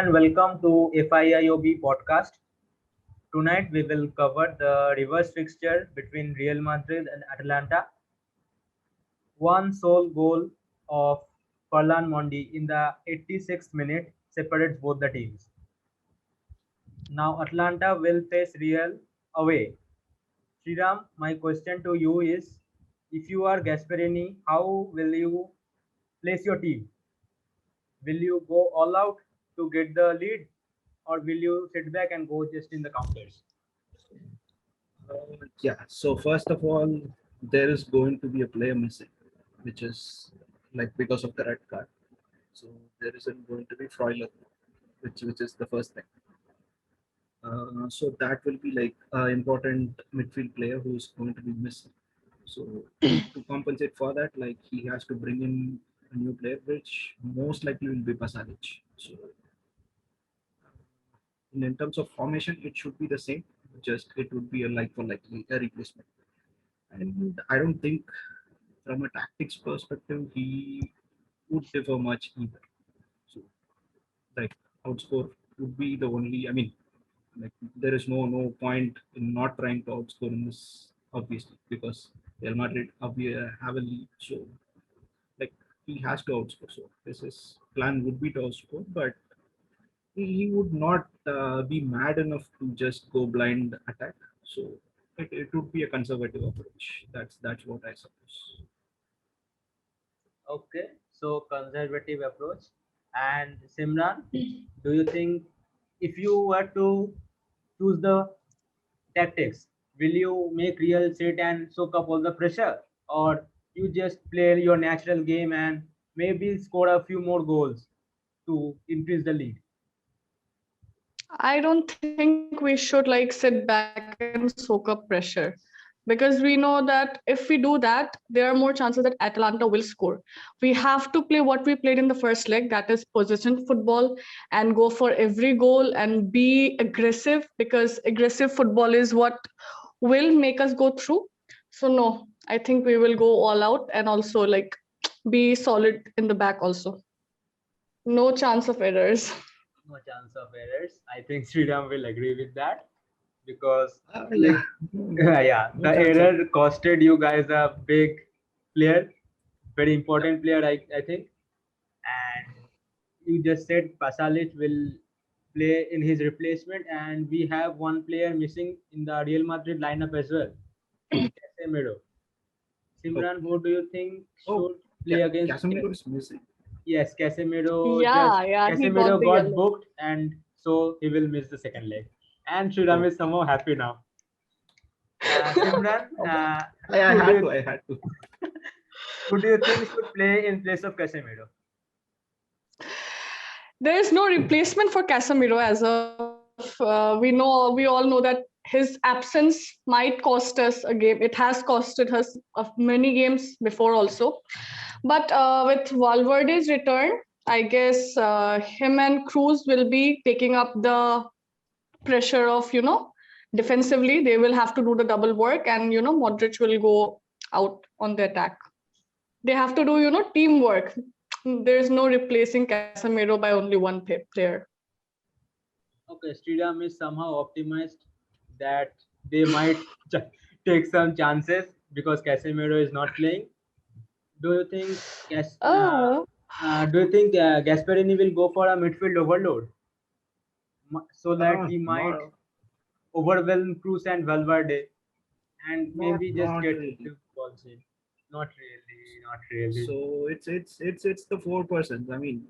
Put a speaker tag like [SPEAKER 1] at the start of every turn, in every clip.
[SPEAKER 1] and welcome to FIIOB podcast. Tonight we will cover the reverse fixture between Real Madrid and Atalanta. One sole goal of Ferland Mondi in the 86th minute separates both the teams. Now Atlanta will face Real away. Sriram, my question to you is, if you are Gasperini, how will you place your team? Will you go all out to get the lead, or will you sit back and go just in the counters?
[SPEAKER 2] Yeah, so first of all, there is going to be a player missing, which is like because of the red card. So there isn't going to be Freuler, which is the first thing. So that will be like an important midfield player who is going to be missing. So to compensate for that, like he has to bring in a new player, which most likely will be Pasalic. So in terms of formation, it should be the same. Just it would be a like for like a replacement. And I don't think from a tactics perspective he would differ much either. So like outscore would be the only. I mean, like there is no point in not trying to outscore in this obviously because Real Madrid have a lead. So like he has to outscore. So this is plan would be to outscore, but he would not be mad enough to just go blind attack. So it would be a conservative approach. That's what I suppose.
[SPEAKER 1] Okay, so conservative approach. And Simran, do you think if you were to choose the tactics, will you make Real sit and soak up all the pressure, or you just play your natural game and maybe score a few more goals to increase the lead?
[SPEAKER 3] I don't think we should sit back and soak up pressure because we know that if we do that, there are more chances that Atalanta will score. We have to play what we played in the first leg, that is possession football, and go for every goal and be aggressive because aggressive football is what will make us go through. So, no, I think we will go all out and also be solid in the back also. No chance of errors.
[SPEAKER 1] No chance of errors. I think Sriram will agree with that because,
[SPEAKER 2] Yeah,
[SPEAKER 1] yeah,
[SPEAKER 2] no
[SPEAKER 1] the
[SPEAKER 2] chance of
[SPEAKER 1] error costed you guys a big player, very important player, I think. And you just said Pasalic will play in his replacement, and we have one player missing in the Real Madrid lineup as well, Casemiro.
[SPEAKER 2] oh,
[SPEAKER 1] Simran, who do you think
[SPEAKER 2] oh
[SPEAKER 1] should play against?
[SPEAKER 2] Casemiro is missing.
[SPEAKER 1] Yes,
[SPEAKER 3] Yeah, he got
[SPEAKER 1] Casemiro
[SPEAKER 3] the
[SPEAKER 1] got
[SPEAKER 3] yellow.
[SPEAKER 1] booked, and so he will miss the second leg. And Sriram
[SPEAKER 2] Oh,
[SPEAKER 1] is somehow happy now. Simran,
[SPEAKER 2] I
[SPEAKER 1] who do
[SPEAKER 2] had
[SPEAKER 1] you
[SPEAKER 2] to. I had to.
[SPEAKER 1] who do you think should play in place of Casemiro?
[SPEAKER 3] There is no replacement for Casemiro as of we all know that his absence might cost us a game. It has costed us of many games before also. But with Valverde's return, I guess him and Cruz will be taking up the pressure of defensively. They will have to do the double work, and Modric will go out on the attack. They have to do teamwork. There is no replacing Casemiro by only one player.
[SPEAKER 1] Okay, Sriram is somehow optimized that they might take some chances because Casemiro is not playing. Do you think
[SPEAKER 3] Oh,
[SPEAKER 1] Gasperini will go for a midfield overload so that he might
[SPEAKER 2] Not
[SPEAKER 1] overwhelm Cruz and Valverde and maybe just
[SPEAKER 2] not
[SPEAKER 1] get
[SPEAKER 2] really.
[SPEAKER 1] the balls in? Not really, not really.
[SPEAKER 2] So it's the 4%. I mean,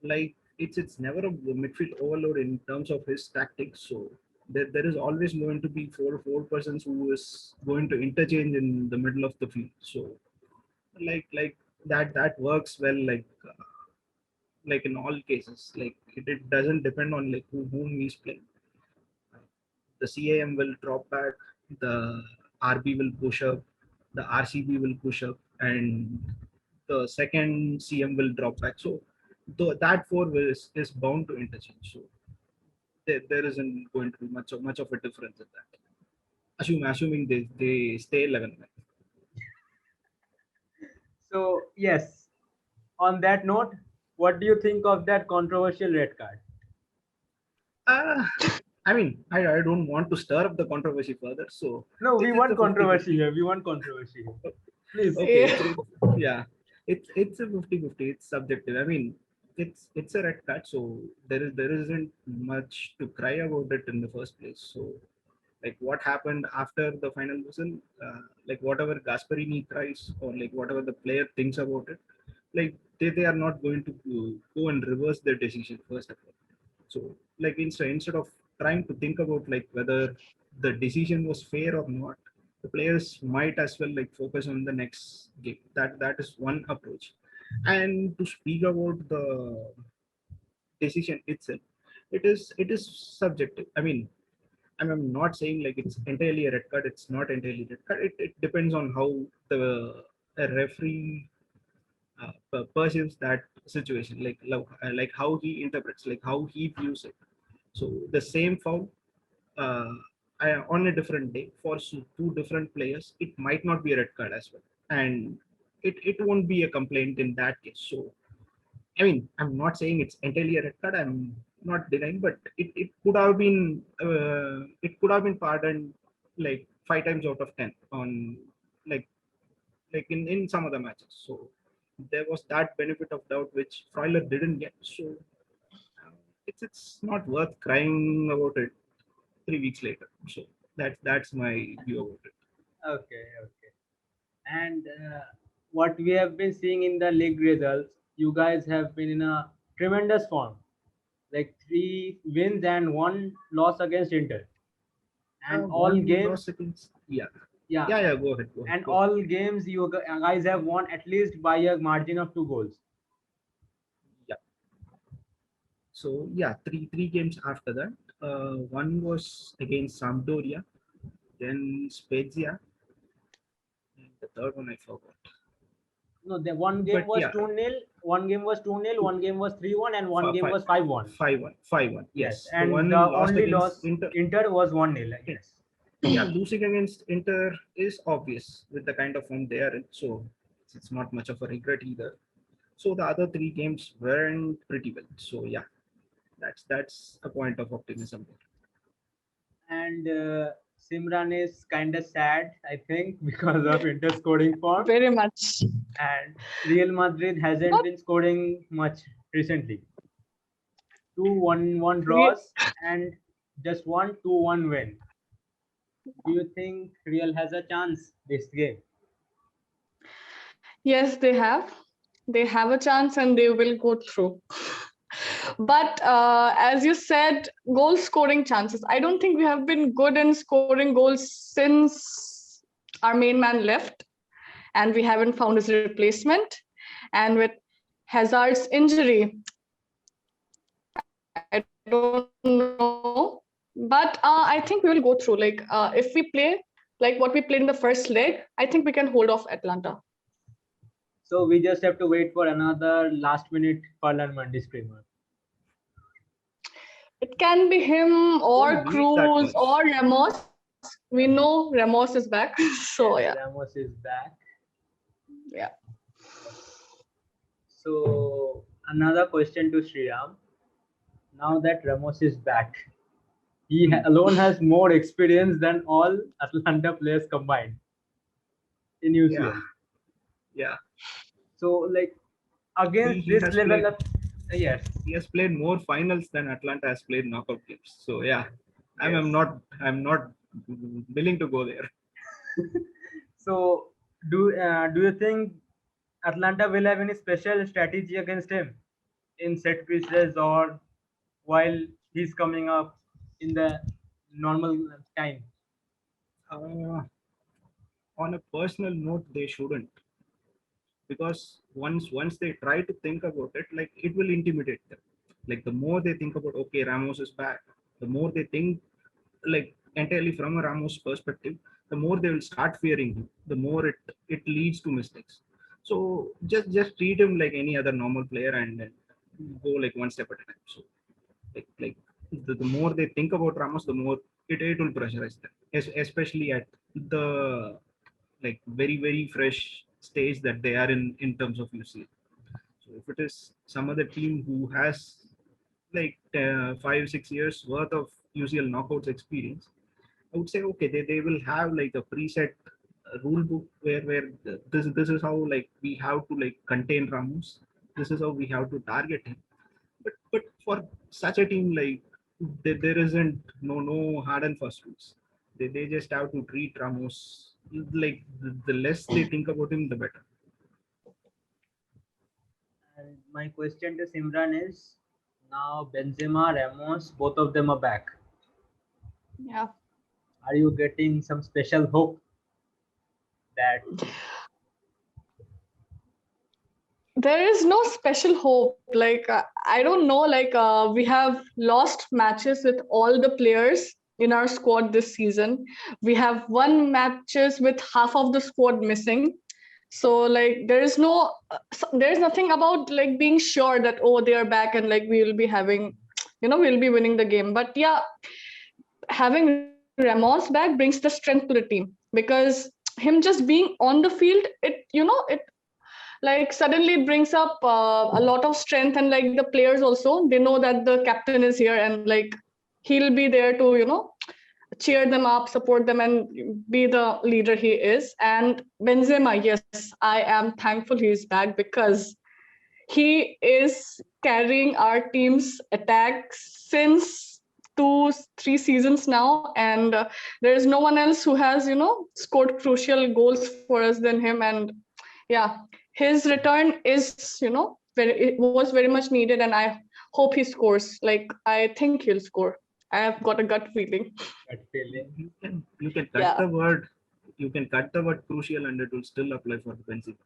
[SPEAKER 2] like it's never a midfield overload in terms of his tactics. So there is always going to be four persons who is going to interchange in the middle of the field. So like that works well. Like in all cases, like it doesn't depend on like whom he's playing. The CAM will drop back, the RB will push up, the RCB will push up, and the second CM will drop back. So that is bound to interchange. So there isn't going to be much of a difference in that. Assuming they stay 11 men.
[SPEAKER 1] So yes, on that note, what do you think of that controversial red card?
[SPEAKER 2] I mean, I don't want to stir up the controversy further. So
[SPEAKER 1] No, we
[SPEAKER 2] it's
[SPEAKER 1] want
[SPEAKER 2] a 50-50.
[SPEAKER 1] controversy here. We want controversy here. Please.
[SPEAKER 2] Okay,
[SPEAKER 3] Yeah.
[SPEAKER 2] yeah, it's a 50-50. It's subjective. I mean, it's a red card, so there isn't much to cry about it in the first place. So like what happened after the final whistle, like whatever Gasparini cries or like whatever the player thinks about it, like they are not going to go and reverse their decision first of all. So like instead of trying to think about like whether the decision was fair or not, the players might as well like focus on the next game. That is one approach. And to speak about the decision itself, it is subjective. I'm not saying like it's entirely a red card. It's not entirely red card. It depends on how the referee perceives that situation, like how he interprets, like how he views it. So the same foul on a different day for two different players, it might not be a red card as well, and it won't be a complaint in that case. So I mean, I'm not saying it's entirely a red card. I'm not denying, but it could have been pardoned like 5 times out of 10 on like in some of the matches. So there was that benefit of doubt which Freuler didn't get. So it's not worth crying about it 3 weeks later. So that's my view about it.
[SPEAKER 1] Okay, okay. And what we have been seeing in the league results, you guys have been in a tremendous form, like 3 wins and 1 loss against Inter, and all
[SPEAKER 2] One
[SPEAKER 1] games,
[SPEAKER 2] loss against, yeah.
[SPEAKER 1] yeah,
[SPEAKER 2] Yeah, go ahead, go ahead,
[SPEAKER 1] and
[SPEAKER 2] go ahead.
[SPEAKER 1] all games you guys have won at least by a margin of 2 goals.
[SPEAKER 2] Yeah. So yeah, three games after that. One was against Sampdoria, then Spezia, and the third one I forgot.
[SPEAKER 1] No, the one game
[SPEAKER 2] But
[SPEAKER 1] was
[SPEAKER 2] yeah,
[SPEAKER 1] 2-0, one game was 2-0,
[SPEAKER 2] two,
[SPEAKER 1] one game was 3-1, and one
[SPEAKER 2] five,
[SPEAKER 1] game
[SPEAKER 2] five,
[SPEAKER 1] was 5-1.
[SPEAKER 2] 5-1, 5-1.
[SPEAKER 1] Yes,
[SPEAKER 2] Yes, the
[SPEAKER 1] and
[SPEAKER 2] one
[SPEAKER 1] the
[SPEAKER 2] lost
[SPEAKER 1] only
[SPEAKER 2] against
[SPEAKER 1] loss
[SPEAKER 2] Inter.
[SPEAKER 1] Inter was 1-0. Yes.
[SPEAKER 2] Yeah, losing against Inter is obvious with the kind of form they are in. So it's not much of a regret either. So the other three games weren't pretty well. So yeah, that's a point of optimism.
[SPEAKER 1] And Simran is kind of sad, I think, because of Inter scoring form,
[SPEAKER 3] Very much.
[SPEAKER 1] and Real Madrid hasn't
[SPEAKER 3] Not
[SPEAKER 1] been scoring much recently. 2-1
[SPEAKER 3] re-
[SPEAKER 1] draws and just 1-2-1 win. Do you think Real has a chance this game?
[SPEAKER 3] yes, they have. They have a chance and they will go through. But as you said, goal scoring chances. I don't think we have been good in scoring goals since our main man left, and we haven't found his replacement. And with Hazard's injury, I don't know. But I think we will go through. Like if we play like what we played in the first leg, I think we can hold off Atlanta.
[SPEAKER 1] So we just have to wait for another last minute Ferland Mendy screamer.
[SPEAKER 3] It can be him or
[SPEAKER 2] Don't need that
[SPEAKER 3] Cruz
[SPEAKER 2] much.
[SPEAKER 3] or Ramos. We know Ramos is back. So
[SPEAKER 1] Yes,
[SPEAKER 3] yeah.
[SPEAKER 1] Ramos is back.
[SPEAKER 3] Yeah.
[SPEAKER 1] So another question to Sriram. Now that Ramos is back, he alone has more experience than all Atlanta players combined in
[SPEAKER 2] Yeah,
[SPEAKER 1] UCL.
[SPEAKER 2] yeah.
[SPEAKER 1] So like
[SPEAKER 2] He,
[SPEAKER 1] against
[SPEAKER 2] he
[SPEAKER 1] this
[SPEAKER 2] has
[SPEAKER 1] level
[SPEAKER 2] played
[SPEAKER 1] of yes,
[SPEAKER 2] he has played more finals than Atlanta has played knockout games. So yeah, I'm
[SPEAKER 1] yes.
[SPEAKER 2] I'm not I'm not willing to go there.
[SPEAKER 1] So do you think Atlanta will have any special strategy against him in set pieces or while he's coming up in the normal time?
[SPEAKER 2] Uh, on a personal note, they shouldn't, because once they try to think about it, like it will intimidate them. Like the more they think about, okay, Ramos is back, the more they think like entirely from a Ramos perspective, the more they will start fearing him, the more it leads to mistakes. So just treat him like any other normal player and then go like one step at a time. So like the more they think about Ramos, the more it will pressurize them, especially at the like very fresh stage that they are in terms of UCL. So if it is some other team who has like 5-6 years worth of UCL knockouts experience, I would say okay, they will have like a preset rule book where this is how like we have to like contain Ramos. This is how we have to target him. But for such a team, like there isn't no hard and fast rules. They just have to treat Ramos like the less they think about him, the better.
[SPEAKER 1] And my question to Simran is, now Benzema, Ramos, both of them are back.
[SPEAKER 3] Yeah.
[SPEAKER 1] Are you getting some special hope that
[SPEAKER 3] There is no special hope. Like, I don't know, like, we have lost matches with all the players in our squad this season. We have won matches with half of the squad missing. So like there is there's nothing about like being sure that, oh, they are back and like we will be having, we'll be winning the game. But yeah, having Ramos back brings the strength to the team, because him just being on the field, it like suddenly it brings up a lot of strength. And like the players also, they know that the captain is here and like he'll be there to cheer them up, support them, and be the leader he is. And Benzema, yes, I am thankful he's back, because he is carrying our team's attack since 2-3 seasons now, and there is no one else who has scored crucial goals for us than him. And yeah, his return is it was very much needed, and I hope he scores. Like, I think he'll score. I have got a gut feeling.
[SPEAKER 1] gut feeling?
[SPEAKER 2] You can cut the word. You can cut the word crucial, and it will still apply for Benzema.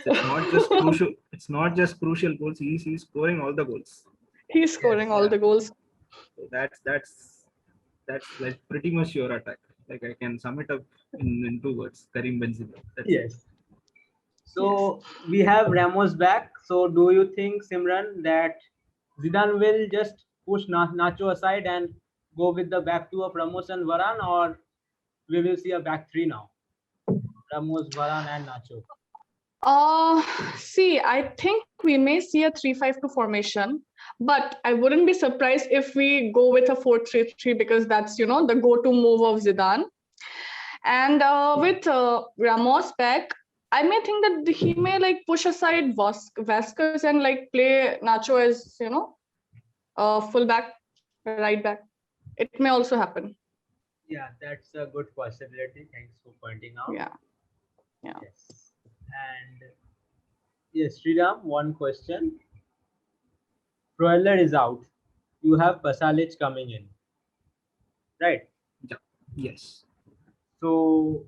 [SPEAKER 2] It's not just crucial. It's not just crucial goals. He's scoring all the goals.
[SPEAKER 3] He's scoring all the goals.
[SPEAKER 2] So that's like pretty much your attack. Like I can sum it up in 2 words: Karim Benzema.
[SPEAKER 1] Yes. So we have Ramos back. So do you think, Simran, that Zidane will just push Nacho aside and go with the back two of Ramos and Varane, or we will see a back three now? Ramos, Varane, and Nacho.
[SPEAKER 3] See, I think we may see a 3-5-2 formation, but I wouldn't be surprised if we go with a 4-3-3, because that's the go-to move of Zidane. And with Ramos back, I may think that he may like push aside Vasquez and like play Nacho as fullback, right back. It may also happen.
[SPEAKER 1] Yeah, that's a good possibility. Thanks for pointing out.
[SPEAKER 3] Yeah.
[SPEAKER 1] Yes. And yes, Sriram, one question. Proeller is out. You have Pasalic coming in, right?
[SPEAKER 2] Yeah. Yes.
[SPEAKER 1] So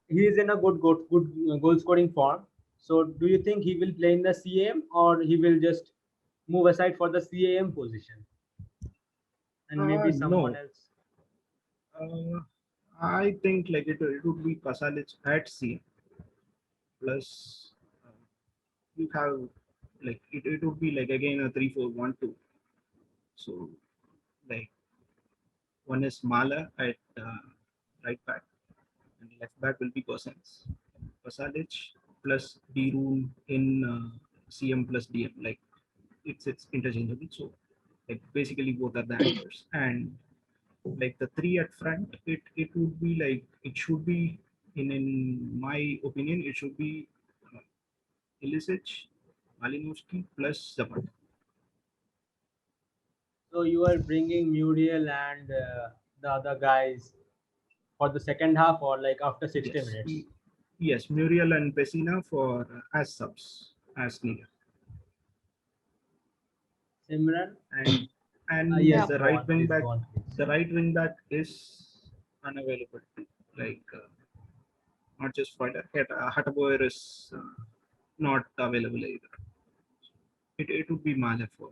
[SPEAKER 1] he is in a good goal scoring form. So do you think he will play in the CAM, or he will just move aside for the CAM position and maybe someone else?
[SPEAKER 2] I think like it would be Pasalic at CM. Plus you have like it would be like again a 3-4-1-2. So like one is Mala at right back, and left back will be Gosens. Pasalic plus Dirun in CM plus DM. Like it's interchangeable. So like basically both are the anchors. And like the 3 at front, it would be like it should be in my opinion, it should be Ilicic, Malinowski plus Zapata.
[SPEAKER 1] So you are bringing Muriel and the other guys for the second half, or like after 60 minutes?
[SPEAKER 2] Yes, Muriel and Pessina for as subs, as needed.
[SPEAKER 1] Simran?
[SPEAKER 2] And
[SPEAKER 1] yes,
[SPEAKER 2] the right wing back. The right wing back is unavailable. Like not just Spider. Hataboyer is not available either. It would be Male for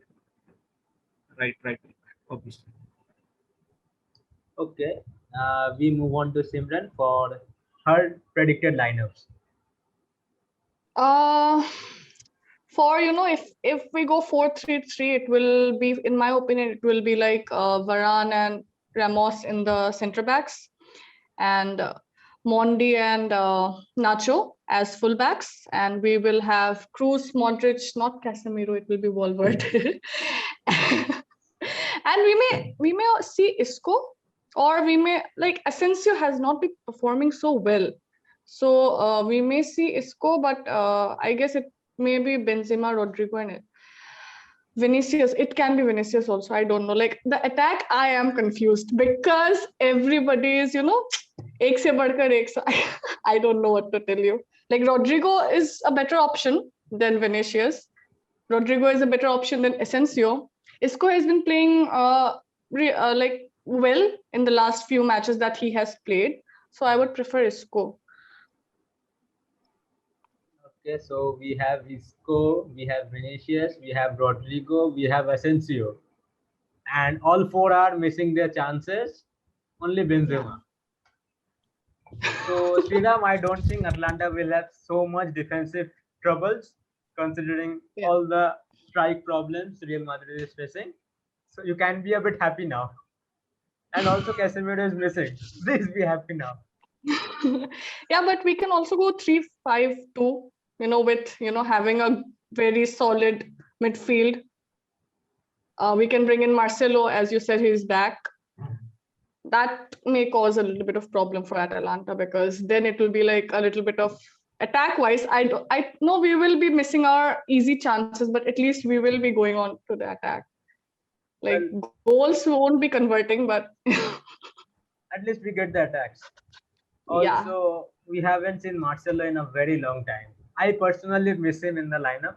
[SPEAKER 2] right wing back, obviously.
[SPEAKER 1] Okay. We move on to Simran for her predicted lineups.
[SPEAKER 3] For if we go 4-3-3, it will be, in my opinion, it will be like Varane and Ramos in the center backs, and Mondi and Nacho as fullbacks, and we will have Cruz, Modric, not Casemiro. It will be Valverde, and we may see Isco, or we may, like, Asensio has not been performing so well, so we may see Isco, but I guess it may be Benzema, Rodrigo, and Vinicius. It can be Vinicius also. I don't know. Like the attack, I am confused because everybody is, ek se badhkar ek se. I don't know what to tell you. Like Rodrigo is a better option than Vinicius. Rodrigo is a better option than Asensio. Isco has been playing like well in the last few matches that he has played. So I would prefer Isco.
[SPEAKER 1] Okay, so we have Isco, we have Vinicius, we have Rodrigo, we have Asensio, and all four are missing their chances. Only Benzema. So Sriram, I don't think Atlanta will have so much defensive troubles, considering all the strike problems Real Madrid is facing. So you can be a bit happy now. And also Casemiro is missing. Please be happy now.
[SPEAKER 3] Yeah, but we can also go 3-5-2. With having a very solid midfield. We can bring in Marcelo, as you said, he's back. That may cause a little bit of problem for Atalanta, because then it will be like a little bit of attack-wise. I know we will be missing our easy chances, but at least we will be going on to the attack. Like goals won't be converting, but
[SPEAKER 1] at least we get the attacks. Also, we haven't seen Marcelo in a very long time. I personally miss him in the lineup.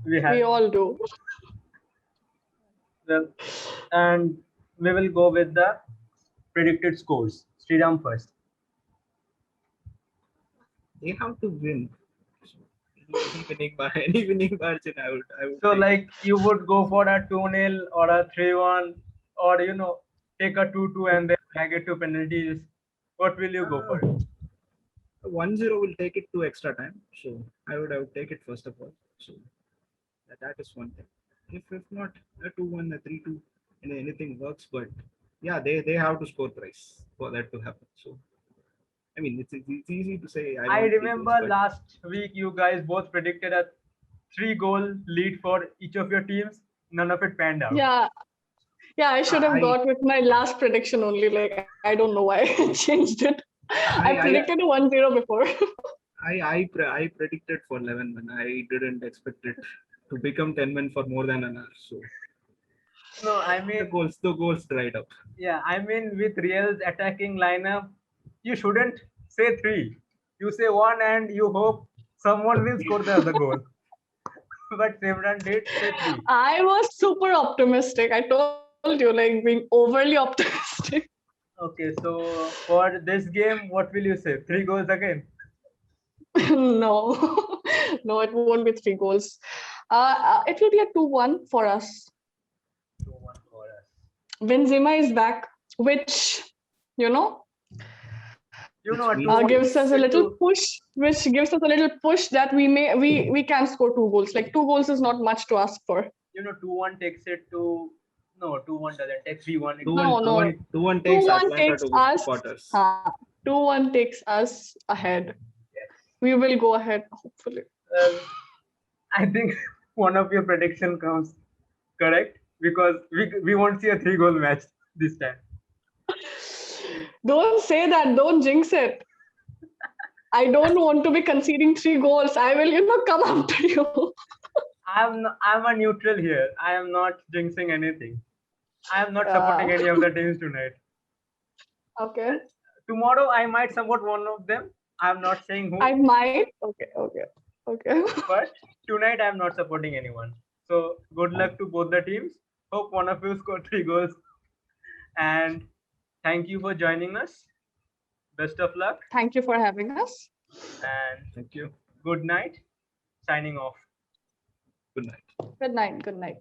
[SPEAKER 3] We all do.
[SPEAKER 1] Well, and we will go with the predicted scores. Sriram first.
[SPEAKER 2] They have to win. Any winning margin, I would.
[SPEAKER 1] So, like, you would go for a 2-0 or a 3-1, or take a 2-2 and then drag it to penalties. What will you go for?
[SPEAKER 2] 1-0 will take it to extra time. So I would take it first of all. So that is one thing. If not, a 2-1, a 3-2, and anything works. But yeah, they have to score thrice for that to happen. So I mean, it's easy to say.
[SPEAKER 1] I remember last week you guys both predicted a 3-goal lead for each of your teams. None of it panned out.
[SPEAKER 3] Yeah, I should have got with my last prediction only. Like, I don't know why I changed it. I predicted a 1-0 before.
[SPEAKER 2] I predicted for 11 men. I didn't expect it to become 10 men for more than an hour. So
[SPEAKER 1] no, I mean
[SPEAKER 2] the goals dried up.
[SPEAKER 1] Yeah, I mean with Real's attacking lineup, you shouldn't say 3. You say 1 and you hope someone will score the other goal. But Simran did say 3.
[SPEAKER 3] I was super optimistic. I told you, like, being overly optimistic.
[SPEAKER 1] Okay, so for this game, what will you say? 3 goals again?
[SPEAKER 3] No, it won't be 3 goals. It will be a 2-1 for us.
[SPEAKER 1] 2-1 for us.
[SPEAKER 3] Benzema is back, which gives us a little push. Which gives us a little push that we can score 2 goals. Like 2 goals is not much to ask for.
[SPEAKER 1] 2-1 takes it to. No, 2-1 doesn't take 3-1.
[SPEAKER 2] 2-1 takes Atlanta to
[SPEAKER 3] us.
[SPEAKER 2] quarters.
[SPEAKER 3] 2-1 takes us ahead.
[SPEAKER 1] Yes.
[SPEAKER 3] We will go ahead, hopefully.
[SPEAKER 1] I think one of your prediction comes correct, because we won't see a 3-goal match this time.
[SPEAKER 3] Don't say that. Don't jinx it. I don't want to be conceding 3 goals. I will, come after you.
[SPEAKER 1] I'm a neutral here. I am not jinxing anything. I am not supporting any of the teams tonight.
[SPEAKER 3] Okay.
[SPEAKER 1] Tomorrow I might support one of them. I'm not saying who.
[SPEAKER 3] I might. Okay.
[SPEAKER 1] But tonight I'm not supporting anyone. So good luck to both the teams. Hope one of you score 3 goals. And thank you for joining us. Best of luck.
[SPEAKER 3] Thank you for having us.
[SPEAKER 1] And
[SPEAKER 2] thank you.
[SPEAKER 1] Good night. Signing off.
[SPEAKER 2] Good night.
[SPEAKER 3] Good night. Good night.